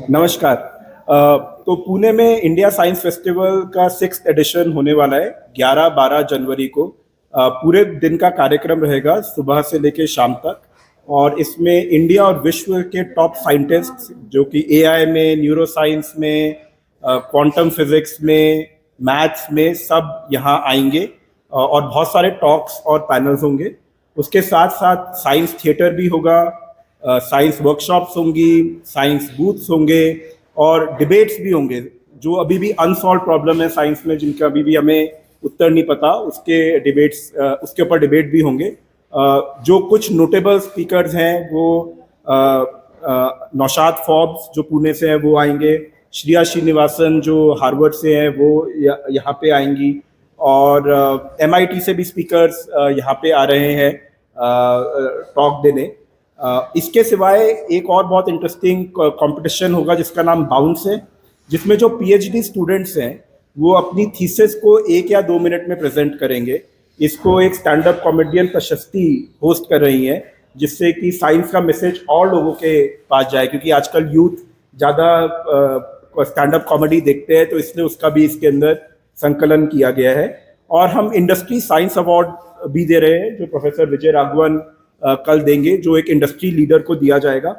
नमस्कार। तो पुणे में इंडिया साइंस फेस्टिवल का 6th एडिशन होने वाला है 11-12 जनवरी को। पूरे दिन का कार्यक्रम रहेगा सुबह से लेकर शाम तक, और इसमें इंडिया और विश्व के टॉप साइंटिस्ट जो कि एआई में, न्यूरो साइंस में, क्वांटम फिजिक्स में, मैथ्स में सब यहाँ आएंगे। और बहुत सारे टॉक्स और पैनल्स होंगे। उसके साथ साथ साइंस थिएटर भी होगा, साइंस वर्कशॉप्स होंगी, साइंस बूथ्स होंगे और डिबेट्स भी होंगे। जो अभी भी अनसॉल्व प्रॉब्लम है साइंस में, जिनका अभी भी हमें उत्तर नहीं पता, उसके डिबेट्स, उसके ऊपर डिबेट भी होंगे। जो कुछ नोटेबल स्पीकर्स हैं वो नौशाद फोर्ब्स जो पुणे से हैं वो आएंगे, श्रेया श्रीनिवासन जो हार्वर्ड से हैं वो यहाँ पे आएंगी, और MIT से भी स्पीकर्स यहाँ पे आ रहे हैं टॉक देने। इसके सिवाय एक और बहुत इंटरेस्टिंग कंपटीशन होगा जिसका नाम बाउंस है, जिसमें जो PhD स्टूडेंट्स हैं वो अपनी थीसिस को 1 या 2 मिनट में प्रेजेंट करेंगे। इसको एक स्टैंड अप कॉमेडियन प्रशस्ति होस्ट कर रही है, जिससे कि साइंस का मैसेज और लोगों के पास जाए, क्योंकि आजकल यूथ ज़्यादा स्टैंड अप कॉमेडी देखते हैं, तो इसलिए उसका भी इसके अंदर संकलन किया गया है। और हम इंडस्ट्री साइंस अवार्ड भी दे रहे हैं, जो प्रोफेसर विजय राघवन कल देंगे, जो एक इंडस्ट्री लीडर को दिया जाएगा।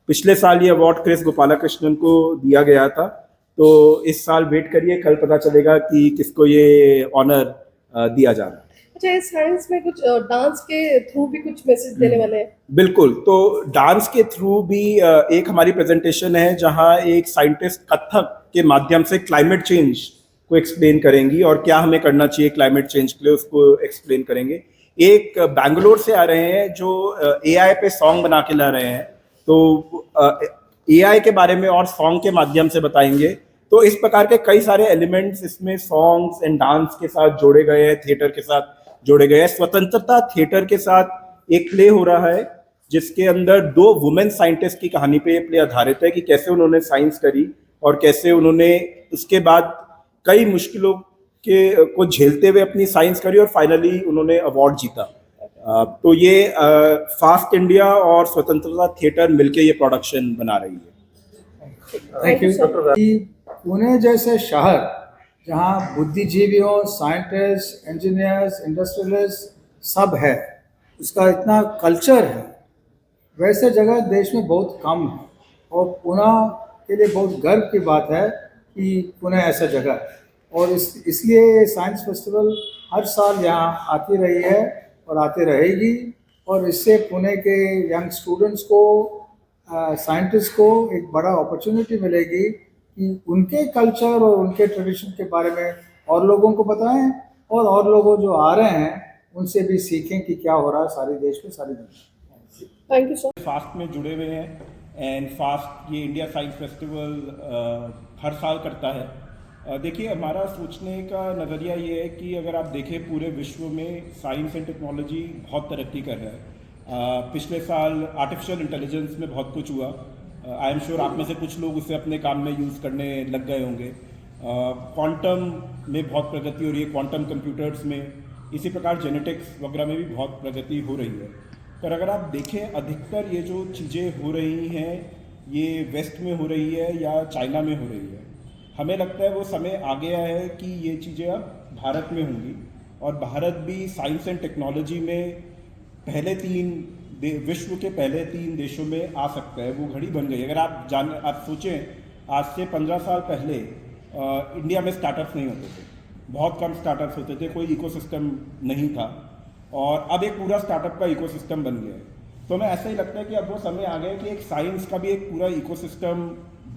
पिछले साल ये अवार्ड क्रिस गोपालकृष्णन को दिया गया था, तो इस साल वेट करिए, कल पता चलेगा कि किसको ये ऑनर दिया जा रहा है। अच्छा, इस साइंस में कुछ डांस के थ्रू भी कुछ मैसेज देने वाले हैं? बिल्कुल, तो डांस के थ्रू भी एक हमारी प्रेजेंटेशन है, जहां एक साइंटिस्ट कथक के माध्यम से क्लाइमेट चेंज को एक्सप्लेन करेंगी और क्या हमें करना चाहिए क्लाइमेट चेंज के लिए, उसको एक्सप्लेन करेंगे। एक बैंगलोर से आ रहे हैं जो AI पे सॉन्ग बना के ला रहे हैं, तो AI के बारे में और सॉन्ग के माध्यम से बताएंगे। तो इस प्रकार के कई सारे एलिमेंट्स इसमें सॉन्ग्स एंड डांस के साथ जोड़े गए हैं, थिएटर के साथ जोड़े गए हैं। स्वतंत्रता थिएटर के साथ एक प्ले हो रहा है, जिसके अंदर 2 वुमेन साइंटिस्ट की कहानी पे ये प्ले आधारित है, कि कैसे उन्होंने साइंस करी और कैसे उन्होंने उसके बाद कई मुश्किलों को झेलते हुए अपनी साइंस करी और फाइनली उन्होंने अवार्ड जीता। तो ये फास्ट इंडिया और स्वतंत्रता थिएटर मिलके ये प्रोडक्शन बना रही है। Thank you. पुणे जैसे शहर जहाँ बुद्धिजीवियों, साइंटिस्ट, इंजीनियर्स, इंडस्ट्रियलिस्ट सब है, उसका इतना कल्चर है, वैसे जगह देश में बहुत कम है। और पुणे के लिए बहुत गर्व की बात है कि पुणे ऐसा जगह है, और इसलिए साइंस फेस्टिवल हर साल यहाँ आती रही है और आती रहेगी। और इससे पुणे के यंग स्टूडेंट्स को, साइंटिस्ट को एक बड़ा अपॉर्चुनिटी मिलेगी कि उनके कल्चर और उनके ट्रेडिशन के बारे में और लोगों को बताएं, और लोगों जो आ रहे हैं उनसे भी सीखें कि क्या हो रहा है सारे देश में, सारी दुनिया। Thank you sir. फास्ट में जुड़े हुए हैं, एंड फास्ट ये इंडिया साइंस फेस्टिवल हर साल करता है। देखिए, हमारा सोचने का नज़रिया ये है कि अगर आप देखें पूरे विश्व में साइंस एंड टेक्नोलॉजी बहुत तरक्की कर रहा है। पिछले साल आर्टिफिशियल इंटेलिजेंस में बहुत कुछ हुआ। आई एम श्योर आप में से कुछ लोग उसे अपने काम में यूज़ करने लग गए होंगे। क्वांटम में बहुत प्रगति हो रही है, क्वांटम कंप्यूटर्स में। इसी प्रकार जेनेटिक्स वगैरह में भी बहुत प्रगति हो रही है। पर अगर आप देखें, अधिकतर ये जो चीज़ें हो रही हैं ये वेस्ट में हो रही है या चाइना में हो रही है। हमें लगता है वो समय आ गया है कि ये चीज़ें अब भारत में होंगी, और भारत भी साइंस एंड टेक्नोलॉजी में पहले 3 विश्व के पहले 3 देशों में आ सकता है। वो घड़ी बन गई। अगर आप सोचें, आज से 15 साल पहले इंडिया में स्टार्टअप्स नहीं होते थे, बहुत कम स्टार्टअप्स होते थे, कोई इकोसिस्टम नहीं था, और अब एक पूरा स्टार्टअप का इकोसिस्टम बन गया है। तो हमें ऐसा ही लगता है कि अब वो समय आ गया कि एक साइंस का भी एक पूरा इकोसिस्टम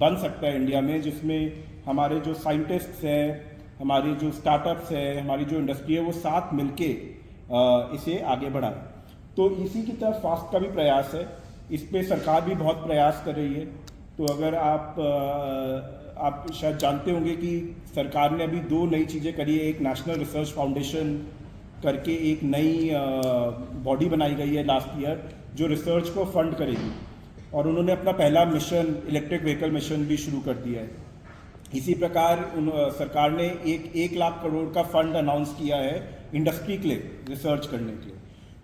बन सकता है इंडिया में, जिसमें हमारे जो साइंटिस्ट्स हैं, हमारी जो स्टार्टअप्स हैं, हमारी जो इंडस्ट्री है, वो साथ मिलके इसे आगे बढ़ाएं। तो इसी की तरफ फास्ट का भी प्रयास है। इस पे सरकार भी बहुत प्रयास कर रही है। तो अगर आप शायद जानते होंगे कि सरकार ने अभी 2 नई चीज़ें करी है। एक नेशनल रिसर्च फाउंडेशन करके एक नई बॉडी बनाई गई है लास्ट ईयर, जो रिसर्च को फंड करेगी, और उन्होंने अपना पहला मिशन, इलेक्ट्रिक व्हीकल मिशन भी शुरू कर दिया है। इसी प्रकार सरकार ने 1 लाख करोड़ का फंड अनाउंस किया है इंडस्ट्री के लिए, रिसर्च करने के लिए।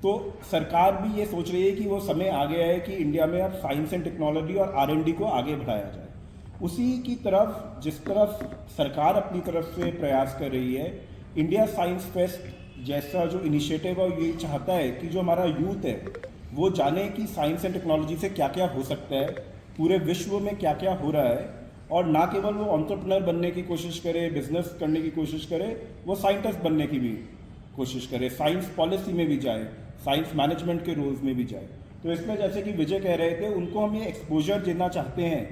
तो सरकार भी ये सोच रही है कि वो समय आ गया है कि इंडिया में अब साइंस एंड टेक्नोलॉजी और R&D को आगे बढ़ाया जाए। उसी की तरफ जिस तरफ सरकार अपनी तरफ से प्रयास कर रही है, इंडिया साइंस फेस्ट जैसा जो इनिशिएटिव है ये चाहता है कि जो हमारा यूथ है वो जाने कि साइंस एंड टेक्नोलॉजी से क्या क्या हो सकता है, पूरे विश्व में क्या क्या हो रहा है, और ना केवल वो एंटरप्रेन्योर बनने की कोशिश करे, बिजनेस करने की कोशिश करे, वो साइंटिस्ट बनने की भी कोशिश करे, साइंस पॉलिसी में भी जाए, साइंस मैनेजमेंट के रोल्स में भी जाए। तो इसमें जैसे कि विजय कह रहे थे, उनको हम ये एक्सपोजर देना चाहते हैं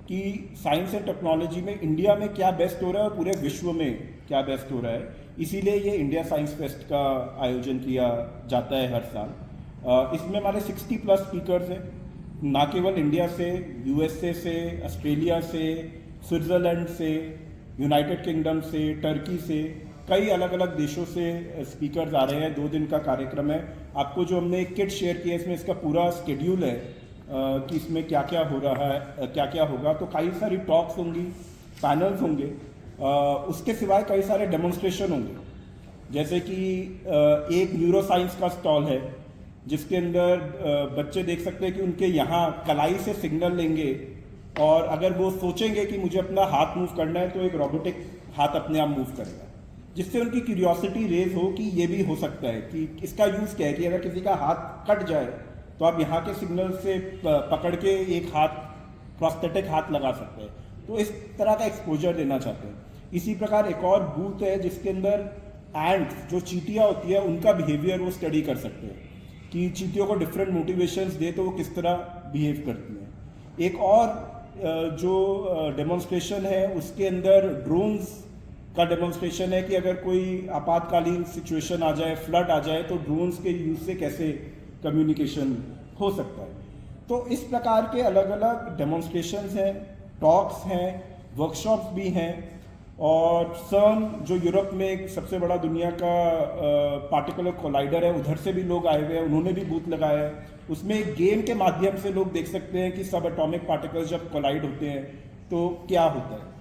कि साइंस एंड टेक्नोलॉजी में इंडिया में क्या बेस्ट हो रहा है और पूरे विश्व में क्या बेस्ट हो रहा है। इसीलिए ये इंडिया साइंस फेस्ट का आयोजन किया जाता है हर साल। इसमें हमारे 60+ स्पीकर्स हैं, ना केवल इंडिया से, यूएसए से, ऑस्ट्रेलिया से, स्विट्ज़रलैंड से, यूनाइटेड किंगडम से, टर्की से, कई अलग अलग देशों से स्पीकर्स आ रहे हैं। 2 दिन का कार्यक्रम है। आपको जो हमने एक किट शेयर किया है, इसमें इसका पूरा स्केड्यूल है कि इसमें क्या क्या हो रहा है, क्या क्या होगा। तो कई सारी टॉक्स होंगी, पैनल्स होंगे, उसके सिवाय कई सारे डेमोन्स्ट्रेशन होंगे। जैसे कि एक न्यूरो साइंस का स्टॉल है जिसके अंदर बच्चे देख सकते हैं कि उनके यहाँ कलाई से सिग्नल लेंगे और अगर वो सोचेंगे कि मुझे अपना हाथ मूव करना है तो एक रोबोटिक हाथ अपने आप मूव करेगा, जिससे उनकी क्यूरियोसिटी रेज हो कि ये भी हो सकता है, कि इसका यूज़ क्या है, कि अगर किसी का हाथ कट जाए तो आप यहाँ के सिग्नल से पकड़ के एक हाथ, प्रोस्थेटिक हाथ लगा सकते हैं। तो इस तरह का एक्सपोजर देना चाहते हैं। इसी प्रकार एक और बूथ है जिसके अंदर एंड्स, जो चींटियाँ होती है, उनका बिहेवियर वो स्टडी कर सकते हैं कि चींटियों को डिफरेंट मोटिवेशंस दे तो वो किस तरह बिहेव करती हैं। एक और जो डेमोन्स्ट्रेशन है उसके अंदर ड्रोन्स का डेमोन्स्ट्रेशन है कि अगर कोई आपातकालीन सिचुएशन आ जाए, फ्लड आ जाए, तो ड्रोन्स के यूज से कैसे कम्युनिकेशन हो सकता है। तो इस प्रकार के अलग अलग डेमोन्स्ट्रेशंस हैं, टॉक्स हैं, वर्कशॉप्स भी हैं। और सर्न जो यूरोप में एक सबसे बड़ा दुनिया का पार्टिकुलर कोलाइडर है, उधर से भी लोग आए हुए हैं, उन्होंने भी बूथ लगाया है। उसमें एक गेम के माध्यम से लोग देख सकते हैं कि सब एटॉमिक पार्टिकल्स जब कोलाइड होते हैं तो क्या होता है।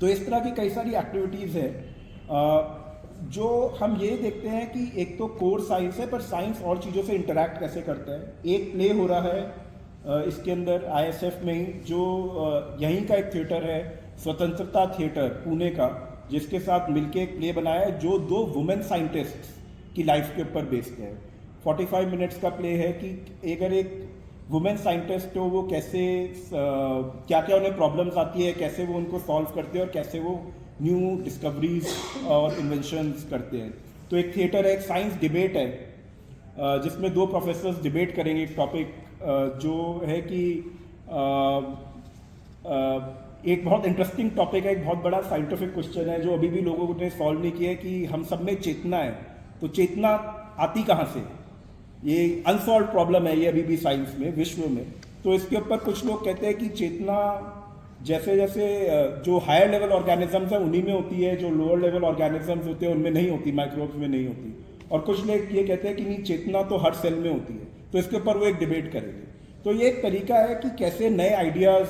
तो इस तरह की कई सारी एक्टिविटीज़ हैं जो हम ये देखते हैं कि एक तो कोर साइंस है, पर साइंस और चीज़ों से इंटरैक्ट कैसे करता है। एक प्ले हो रहा है इसके अंदर ISF में ही, जो यहीं का एक थिएटर है, स्वतंत्रता थिएटर पुणे का, जिसके साथ मिलके एक प्ले बनाया है जो 2 वुमेन साइंटिस्ट्स की लाइफ के ऊपर बेस्ड है। 45 मिनट्स का प्ले है कि अगर एक वुमेन साइंटिस्ट हो वो कैसे क्या क्या उन्हें प्रॉब्लम्स आती है, कैसे वो उनको सॉल्व करते हैं और कैसे वो न्यू डिस्कवरीज और इन्वेंशंस करते हैं। तो एक थिएटर है, एक साइंस डिबेट है जिसमें 2 प्रोफेसर्स डिबेट करेंगे एक टॉपिक जो है कि एक बहुत इंटरेस्टिंग टॉपिक है, एक बहुत बड़ा साइंटिफिक क्वेश्चन है जो अभी भी लोगों ने सॉल्व नहीं किया है कि हम सब में चेतना है, तो चेतना आती कहाँ से। ये अनसॉल्व प्रॉब्लम है ये अभी भी साइंस में, विश्व में। तो इसके ऊपर कुछ लोग कहते हैं कि चेतना जैसे जैसे जो हायर लेवल ऑर्गेनिजम्स हैं उन्हीं में होती है, जो लोअर लेवल ऑर्गेनिजम्स होते हैं उनमें नहीं होती, माइक्रोब्स में नहीं होती। और कुछ लोग ये कहते हैं कि नहीं, चेतना तो हर सेल में होती है। तो इसके ऊपर वो एक डिबेट करेंगे। तो ये एक तरीका है कि कैसे नए आइडियाज़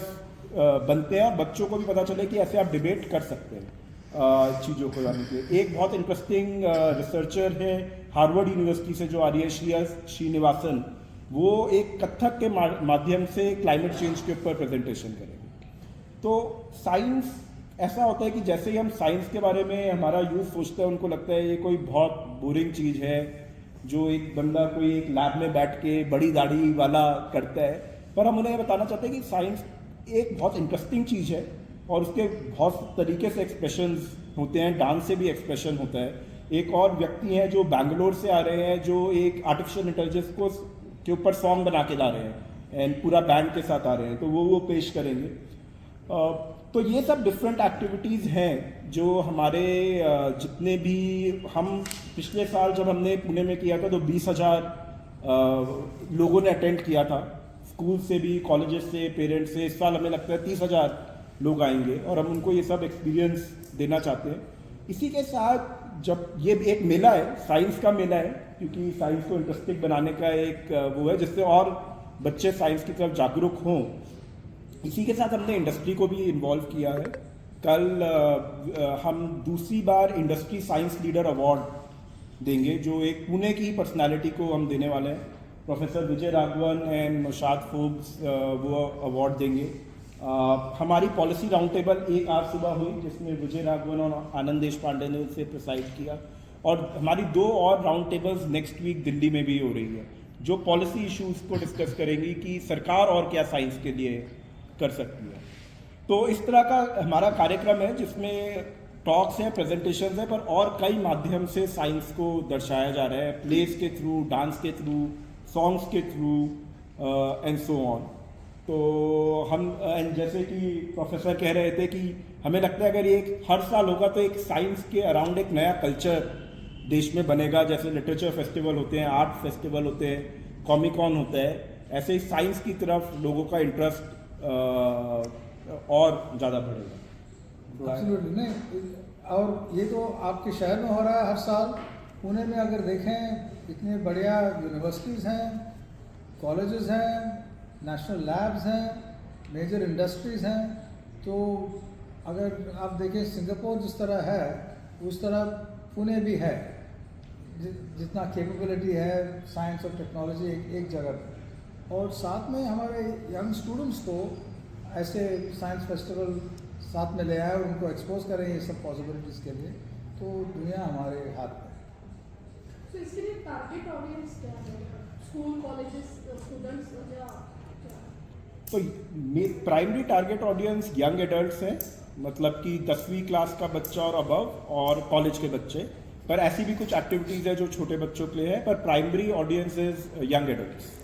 बनते हैं और बच्चों को भी पता चले कि ऐसे आप डिबेट कर सकते हैं चीज़ों को जाने के। एक बहुत इंटरेस्टिंग रिसर्चर है हार्वर्ड यूनिवर्सिटी से जो आ रही है, श्रीनिवासन, वो एक कथक के माध्यम से क्लाइमेट चेंज के ऊपर प्रेजेंटेशन करेंगे। तो साइंस ऐसा होता है कि जैसे ही हम साइंस के बारे में हमारा यूथ सोचता है, उनको लगता है ये कोई बहुत बोरिंग चीज़ है जो एक बंदा कोई एक लैब में बैठ के बड़ी दाढ़ी वाला करता है। पर हम उन्हें बताना चाहते हैं कि साइंस एक बहुत इंटरेस्टिंग चीज़ है और उसके बहुत तरीके से एक्सप्रेशंस होते हैं, डांस से भी एक्सप्रेशन होता है। एक और व्यक्ति हैं जो बैंगलोर से आ रहे हैं, जो एक आर्टिफिशियल इंटेलिजेंस को के ऊपर सॉन्ग बना के ला रहे हैं एंड पूरा बैंड के साथ आ रहे हैं, तो वो पेश करेंगे। तो ये सब डिफरेंट एक्टिविटीज़ हैं जो हमारे जितने भी, हम पिछले साल जब हमने पुणे में किया था तो 20,000 लोगों ने अटेंड किया था, स्कूल से भी, कॉलेजेस से, पेरेंट्स से। इस साल हमें लगता है 30,000 लोग आएंगे और हम उनको ये सब एक्सपीरियंस देना चाहते हैं। इसी के साथ जब ये एक मेला है, साइंस का मेला है, क्योंकि साइंस को इंटरेस्टिंग बनाने का एक वो है जिससे और बच्चे साइंस की तरफ जागरूक हों। इसी के साथ हमने इंडस्ट्री को भी इन्वॉल्व किया है। कल हम दूसरी बार इंडस्ट्री साइंस लीडर अवार्ड देंगे, जो एक पुणे की पर्सनालिटी को हम देने वाले हैं। Professor Vijay Raghavan and Naushad Forbes वो अवार्ड देंगे हमारी पॉलिसी राउंड टेबल एक आज सुबह हुई जिसमें विजय राघवन और आनंद देश पांडे ने उसे प्रिसाइड किया, और हमारी 2 और round tables next week Delhi में भी हो रही है जो पॉलिसी इश्यूज को डिस्कस करेंगी कि सरकार और क्या साइंस के लिए कर सकती है। तो इस तरह का हमारा कार्यक्रम है जिसमें टॉक्स हैं, प्रेजेंटेशंस हैं, पर और कई माध्यम से साइंस को दर्शाया जा रहा है, प्लेस के थ्रू, डांस के थ्रू, सॉन्ग्स के थ्रू एंड सो ऑन। तो हम जैसे कि प्रोफेसर कह रहे थे कि हमें लगता है अगर ये हर साल होगा तो एक साइंस के अराउंड एक नया कल्चर देश में बनेगा। जैसे लिटरेचर फेस्टिवल होते हैं, आर्ट फेस्टिवल होते हैं, कॉमिकॉन होता है, ऐसे ही साइंस की तरफ लोगों का इंटरेस्ट और ज़्यादा बढ़ेगा। एब्सोल्युटली नहीं, और ये तो आपके शहर में हो रहा है हर साल। पुणे में अगर देखें इतने बढ़िया यूनिवर्सिटीज़ हैं, कॉलेजेस हैं, नेशनल लैब्स हैं, मेजर इंडस्ट्रीज़ हैं। तो अगर आप देखें सिंगापुर जिस तरह है उस तरह पुणे भी है, जितना कैपेबिलिटी है साइंस और टेक्नोलॉजी एक जगह पर। और साथ में हमारे यंग स्टूडेंट्स को ऐसे साइंस फेस्टिवल साथ में ले आए और उनको एक्सपोज करें ये सब पॉसिबिलिटीज़ के लिए, तो दुनिया हमारे हाथ में है। तो इसके लिए टारगेट ऑडियंस क्या है? स्कूल, कॉलेजेस, स्टूडेंट्स या तो primary target audience young adults हैं, मतलब कि 10वीं क्लास का बच्चा और अबव, और कॉलेज के बच्चे। पर ऐसी भी कुछ एक्टिविटीज़ है जो छोटे बच्चों के लिए है, पर primary audience is young adults.